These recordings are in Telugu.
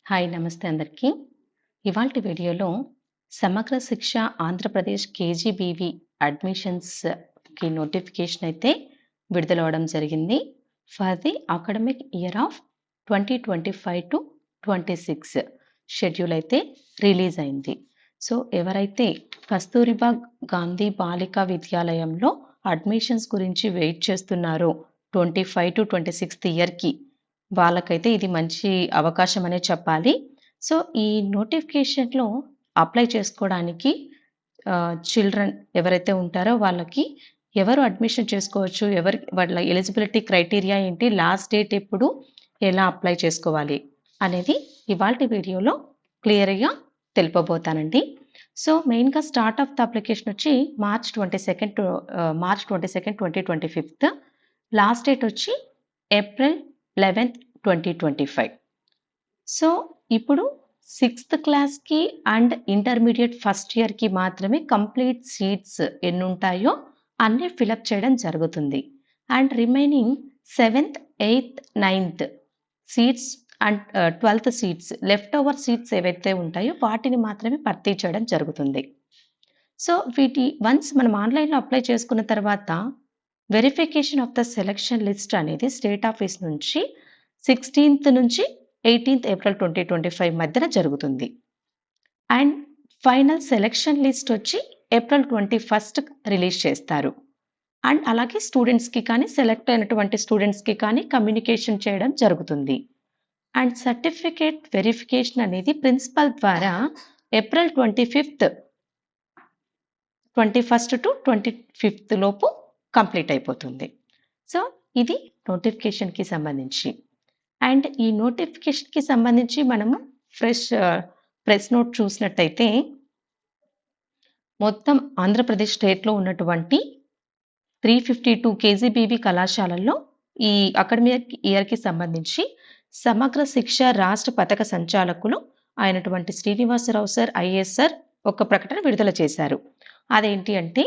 హాయ్ నమస్తే అందరికీ. ఇవాల్టి వీడియోలో సమగ్ర శిక్ష ఆంధ్రప్రదేశ్ కేజీబీవీ అడ్మిషన్స్‌కి నోటిఫికేషన్ అయితే విడుదలవ్వడం జరిగింది. For the academic year of 2025-26 schedule అయితే రిలీజ్ అయింది. సో ఎవరైతే కస్తూరిబా గాంధీ బాలికా విద్యాలయంలో అడ్మిషన్స్ గురించి వెయిట్ చేస్తున్నారో 25-26 ఇయర్‌కి వాళ్ళకైతే ఇది మంచి అవకాశం అనే చెప్పాలి. సో ఈ నోటిఫికేషన్‌లో అప్లై చేసుకోవడానికి చిల్డ్రన్ ఎవరైతే ఉంటారో వాళ్ళకి ఎవరు అడ్మిషన్ చేసుకోవచ్చు, వాళ్ళ ఎలిజిబిలిటీ క్రైటీరియా ఏంటి, లాస్ట్ డేట్ ఎప్పుడు, ఎలా అప్లై చేసుకోవాలి అనేది ఇవాల్టి వీడియోలో క్లియర్‌గా తెలుపబోతానండి. సో మెయిన్‌గా స్టార్ట్ ఆఫ్ ద అప్లికేషన్ వచ్చి మార్చ్ 22, 2025. లాస్ట్ డేట్ వచ్చి ఏప్రిల్ 11, 2025. సో ఇప్పుడు 6th క్లాస్‌కి అండ్ ఇంటర్మీడియట్ ఫస్ట్ ఇయర్‌కి మాత్రమే కంప్లీట్ సీట్స్ ఎన్ని ఉంటాయో అన్నీ ఫిలప్ చేయడం జరుగుతుంది. And remaining 7th, 8th, 9th seats and 12th seats left over seats ఏవైతే ఉంటాయో వాటిని మాత్రమే భర్తీ చేయడం జరుగుతుంది. సో వన్స్ మనం ఆన్‌లైన్‌లో అప్లై చేసుకున్న తర్వాత verification of the selection list అనేది స్టేట్ ఆఫీస్ నుంచి 16th నుంచి 18th ఏప్రిల్ 2025 మధ్యన జరుగుతుంది. అండ్ ఫైనల్ సెలక్షన్ లిస్ట్ వచ్చి ఏప్రిల్ 21 రిలీజ్ చేస్తారు. అండ్ అలాగే స్టూడెంట్స్‌కి కానీ, సెలెక్ట్ అయినటువంటి స్టూడెంట్స్‌కి కానీ కమ్యూనికేషన్ చేయడం జరుగుతుంది. అండ్ సర్టిఫికేట్ వెరిఫికేషన్ అనేది ప్రిన్సిపల్ ద్వారా ఏప్రిల్ 21 లోపు కంప్లీట్ అయిపోతుంది. సో ఇది నోటిఫికేషన్‌కి సంబంధించి. అండ్ ఈ నోటిఫికేషన్‌కి సంబంధించి మనము ప్రెస్ నోట్ చూసినట్టయితే మొత్తం ఆంధ్రప్రదేశ్ స్టేట్‌లో ఉన్నటువంటి 352 కేజీబీవీ కళాశాలల్లో ఈ అకాడమిక్ ఇయర్‌కి సంబంధించి సమగ్ర శిక్ష రాష్ట్ర పథక సంచాలకులు అయినటువంటి శ్రీనివాసరావు సార్ ఐఏఎస్ సార్ ఒక ప్రకటన విడుదల చేశారు. అదేంటి అంటే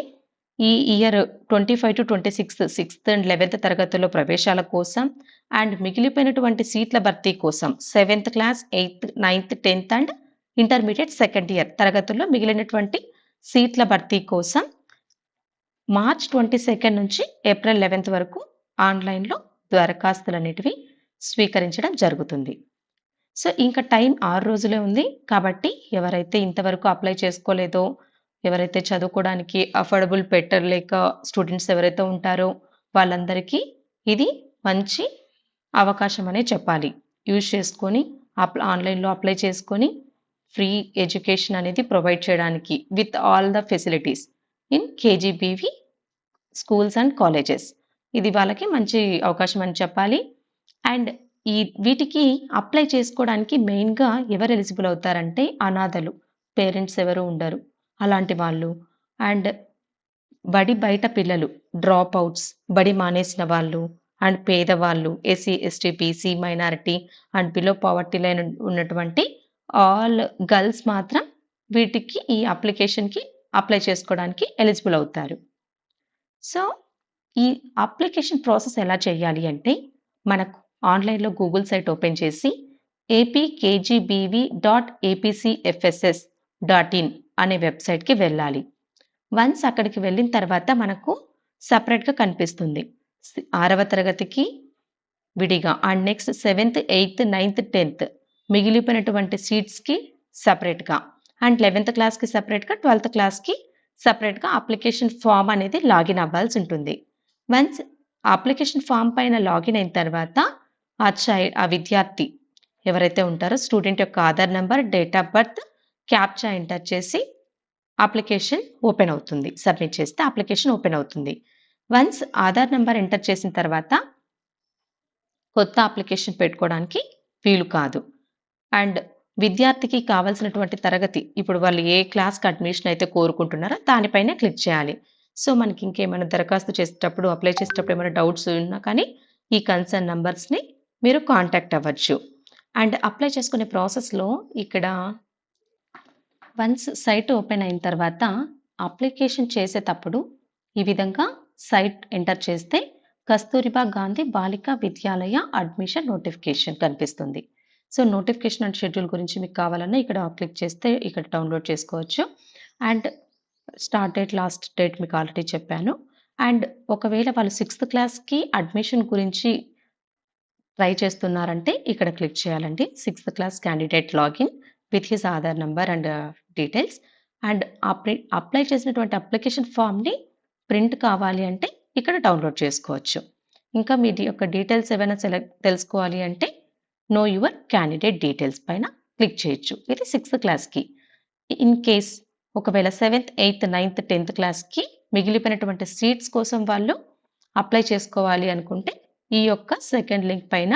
ఈ ఇయర్ 25-26 6th అండ్ 11th తరగతుల్లో ప్రవేశాల కోసం అండ్ మిగిలిపోయినటువంటి సీట్ల భర్తీ కోసం 7th class, 8th, 9th, 10th and intermediate second year తరగతుల్లో మిగిలినటువంటి సీట్ల భర్తీ కోసం మార్చ్ 22 నుంచి ఏప్రిల్ 11th వరకు ఆన్‌లైన్‌లో దరఖాస్తులనేటివి స్వీకరించడం జరుగుతుంది. సో ఇంకా టైం 6 రోజులే ఉంది. కాబట్టి ఎవరైతే ఇంతవరకు అప్లై చేసుకోలేదో, ఎవరైతే చదువుకోవడానికి అఫోర్డబుల్ పెట్టలేక స్టూడెంట్స్ ఎవరైతే ఉంటారో వాళ్ళందరికీ ఇది మంచి అవకాశం అనే చెప్పాలి. యూజ్ చేసుకొని ఆన్‌లైన్‌లో అప్లై చేసుకొని ఫ్రీ ఎడ్యుకేషన్ అనేది ప్రొవైడ్ చేయడానికి with all the facilities in KGBV schools and colleges. ఇది వాళ్ళకి మంచి అవకాశం అని చెప్పాలి. అండ్ వీటికి అప్లై చేసుకోవడానికి మెయిన్‌గా ఎవరు ఎలిజిబుల్ అవుతారంటే అనాథలు, పేరెంట్స్ ఎవరు ఉండరు అలాంటి వాళ్ళు, అండ్ బడి బయట పిల్లలు, డ్రాప్ అవుట్స్, బడి మానేసిన వాళ్ళు, అండ్ పేదవాళ్ళు, SC, ST, BC, minority and below poverty line ఉన్నటువంటి ఆల్ గర్ల్స్ మాత్రం వీటికి ఈ అప్లికేషన్‌కి అప్లై చేసుకోవడానికి ఎలిజిబుల్ అవుతారు. సో ఈ అప్లికేషన్ ప్రాసెస్ ఎలా చేయాలి అంటే మనకు ఆన్‌లైన్‌లో గూగుల్ సైట్ ఓపెన్ చేసి apkgb.apcfss.in అనే వెబ్‌సైట్‌కి వెళ్ళాలి. వన్స్ అక్కడికి వెళ్ళిన తర్వాత మనకు సెపరేట్‌గా కనిపిస్తుంది. 6వ తరగతికి విడిగా and next 7th, 8th, 9th, 10th మిగిలిపోయినటువంటి సీట్స్‌కి సెపరేట్‌గా అండ్ 11th క్లాస్‌కి సెపరేట్‌గా, 12th క్లాస్‌కి సెపరేట్‌గా అప్లికేషన్ ఫామ్ అనేది లాగిన్ అవ్వాల్సి ఉంటుంది. వన్స్ అప్లికేషన్ ఫామ్ పైన లాగిన్ అయిన తర్వాత ఆ విద్యార్థి ఎవరైతే ఉంటారో స్టూడెంట్ యొక్క Aadhaar number, date of birth, captcha enter చేసి అప్లికేషన్ ఓపెన్ అవుతుంది. సబ్మిట్ చేస్తే అప్లికేషన్ ఓపెన్ అవుతుంది. వన్స్ ఆధార్ నంబర్ ఎంటర్ చేసిన తర్వాత కొత్త అప్లికేషన్ పెట్టుకోవడానికి వీలు కాదు. అండ్ విద్యార్థికి కావాల్సినటువంటి తరగతి, ఇప్పుడు వాళ్ళు ఏ క్లాస్‌కి అడ్మిషన్ అయితే కోరుకుంటున్నారో దానిపైనే క్లిక్ చేయాలి. సో మనకి ఇంకేమైనా దరఖాస్తు చేసేటప్పుడు, అప్లై చేసేటప్పుడు ఏమైనా డౌట్స్ ఉన్నా కానీ ఈ కన్సర్న్ నంబర్స్‌ని మీరు కాంటాక్ట్ అవ్వచ్చు. అండ్ అప్లై చేసుకునే ప్రాసెస్‌లో ఇక్కడ వన్స్ సైట్ ఓపెన్ అయిన తర్వాత అప్లికేషన్ చేసేటప్పుడు ఈ విధంగా సైట్ ఎంటర్ చేస్తే కస్తూరిబా గాంధీ బాలికా విద్యాలయ అడ్మిషన్ నోటిఫికేషన్ కనిపిస్తుంది. సో, నోటిఫికేషన్ అండ్ షెడ్యూల్ గురించి మీకు కావాలన్నా ఇక్కడ క్లిక్ చేస్తే ఇక్కడ డౌన్‌లోడ్ చేసుకోవచ్చు. And start date, last date మీకు ఆల్రెడీ చెప్పాను. అండ్ ఒకవేళ వాళ్ళు 6థ్ క్లాస్‌కి అడ్మిషన్ గురించి ట్రై చేస్తున్నారంటే ఇక్కడ క్లిక్ చేయాలండి. 6థ్ class candidate login with his Aadhaar number and details. And apply చేసినటువంటి అప్లికేషన్ ఫార్మ్‌ని ప్రింట్ కావాలి అంటే ఇక్కడ డౌన్‌లోడ్ చేసుకోవచ్చు. ఇంకా మీ యొక్క డీటెయిల్స్ ఏవైనా తెలుసుకోవాలి అంటే నో యువర్ క్యాండిడేట్ డీటెయిల్స్ పైన క్లిక్ చేయొచ్చు. ఇది 6థ్ క్లాస్‌కి. ఇన్ కేస్ ఒకవేళ 7థ్, 8థ్, 9థ్, 10థ్ క్లాస్‌కి మిగిలిపోయినటువంటి సీట్స్ కోసం వాళ్ళు అప్లై చేసుకోవాలి అనుకుంటే ఈ యొక్క సెకండ్ లింక్ పైన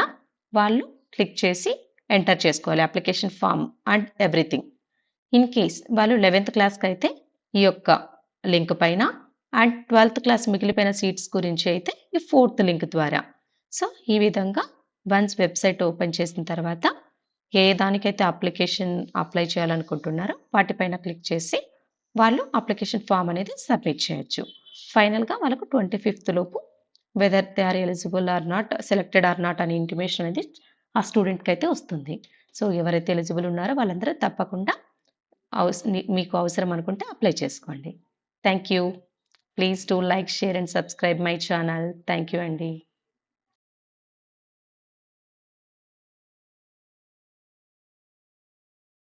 వాళ్ళు క్లిక్ చేసి ఎంటర్ చేసుకోవాలి application form and everything. In case వాళ్ళు 11థ్ క్లాస్‌కైతే ఈ యొక్క లింక్ పైన అండ్ 12థ్ క్లాస్ మిగిలిపోయిన సీట్స్ గురించి అయితే ఈ 4థ్ లింక్ ద్వారా. సో, ఈ విధంగా వన్స్ వెబ్‌సైట్ ఓపెన్ చేసిన తర్వాత ఏ దానికైతే అప్లికేషన్ అప్లై చేయాలనుకుంటున్నారో వాటిపైన క్లిక్ చేసి వాళ్ళు అప్లికేషన్ ఫార్మ్ అనేది సబ్మిట్ చేయొచ్చు. ఫైనల్‌గా వాళ్ళకు 25థ్ లోపు whether they are eligible or not, selected or not అనే ఇంటిమేషన్ అనేది ఆ స్టూడెంట్‌కి అయితే వస్తుంది. సో, ఎవరైతే ఎలిజిబుల్ ఉన్నారో వాళ్ళందరూ తప్పకుండా మీకు అవసరం అనుకుంటే అప్లై చేసుకోండి. Thank you. Please do like, share and subscribe my channel. Thank you అండి.